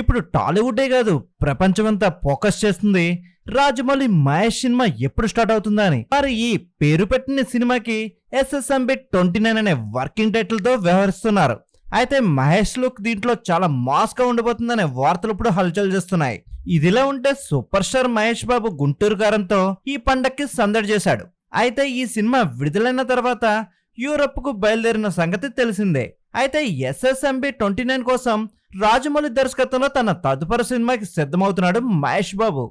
ఇప్పుడు టాలీవుడే కాదు ప్రపంచమంతా ఫోకస్ చేస్తుంది రాజమౌళి మహేష్ సినిమా ఎప్పుడు స్టార్ట్ అవుతుందా అని. మరి ఈ పేరు పెట్టిన సినిమాకి SSMB 29 అనే వర్కింగ్ టైటిల్ తో వ్యవహరిస్తున్నారు. అయితే మహేష్ లుక్ దీంట్లో చాలా మాస్ గా ఉండబోతుందనే వార్తలు ఇప్పుడు హల్చల్ చేస్తున్నాయి. ఇదిలా ఉంటే సూపర్ స్టార్ మహేష్ బాబు గుంటూరు కారంతో ఈ పండక్కి సందడి చేశాడు. అయితే ఈ సినిమా విడుదలైన తర్వాత యూరప్ కు బయలుదేరిన సంగతి తెలిసిందే. అయితే SSMB 29 కోసం రాజమౌళి దర్శకత్వంలో తన తదుపరి సినిమాకి సిద్ధమవుతున్నాడు మహేష్ బాబు.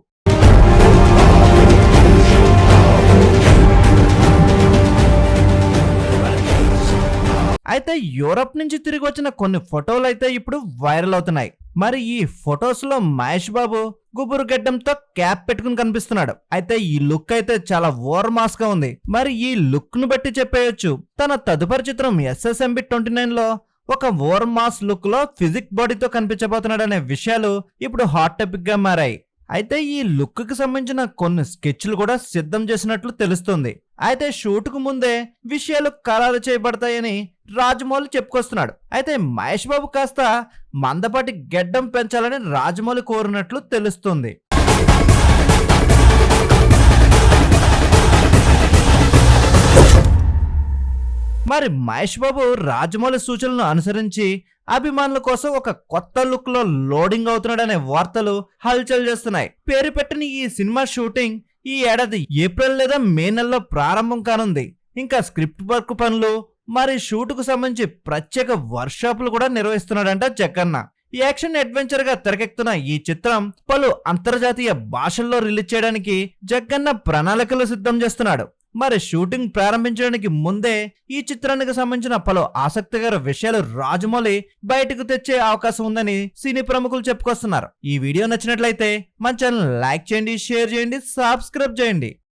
అయితే యూరప్ నుంచి తిరిగి వచ్చిన కొన్ని ఫోటోలు అయితే ఇప్పుడు వైరల్ అవుతున్నాయి. మరి ఈ ఫొటోస్ లో మహేష్ బాబు గుబురు గడ్డంతో క్యాప్ పెట్టుకుని కనిపిస్తున్నాడు. అయితే ఈ లుక్ అయితే చాలా ఓవర్ మాస్ గా ఉంది. మరి ఈ లుక్ ను బట్టి చెప్పేయొచ్చు తన తదుపరి చిత్రం SSMB 29 లో ఒక ఓవర్ మాస్ లుక్ లో ఫిజిక్ బాడీతో కనిపించబోతున్నాడు అనే విషయాలు ఇప్పుడు హాట్ టాపిక్ గా మారాయి. అయితే ఈ లుక్ కి సంబంధించిన కొన్ని స్కెచ్లు కూడా సిద్ధం చేసినట్లు తెలుస్తుంది. అయితే షూట్ కు ముందే విషయాలు ఖరారు చేయబడతాయని రాజమౌళి చెప్పుకొస్తున్నాడు. అయితే మహేష్ బాబు కాస్త మందపాటి గెడ్డం పెంచాలని రాజమౌళి కోరినట్లు తెలుస్తుంది. మరి మహేష్ బాబు రాజమౌళి సూచనలను అనుసరించి అభిమానుల కోసం ఒక కొత్త లుక్ లో లోడింగ్ అవుతున్నాడనే వార్తలు హల్చల్ చేస్తున్నాయి. పేరు పెట్టిన ఈ సినిమా షూటింగ్ ఈ ఏడాది ఏప్రిల్ లేదా మే నెలలో ప్రారంభం కానుంది. ఇంకా స్క్రిప్ట్ వర్క్ పనులు మరి షూట్ కు సంబంధించి ప్రత్యేక వర్క్షాపులు కూడా నిర్వహిస్తున్నాడంట జగ్గన్న. యాక్షన్ అడ్వెంచర్ గా తెరకెక్కుతున్న ఈ చిత్రం పలు అంతర్జాతీయ భాషల్లో రిలీజ్ చేయడానికి జగ్గన్న ప్రణాళికలు సిద్ధం చేస్తున్నాడు. మరి షూటింగ్ ప్రారంభించడానికి ముందే ఈ చిత్రానికి సంబంధించిన పలు ఆసక్తికర విషయాలు రాజమౌళి బయటకు తెచ్చే అవకాశం ఉందని సినీ ప్రముఖులు చెప్పుకొస్తున్నారు. ఈ వీడియో నచ్చినట్లయితే మన ఛానల్ లైక్ చేయండి, షేర్ చేయండి, సబ్స్క్రైబ్ చేయండి.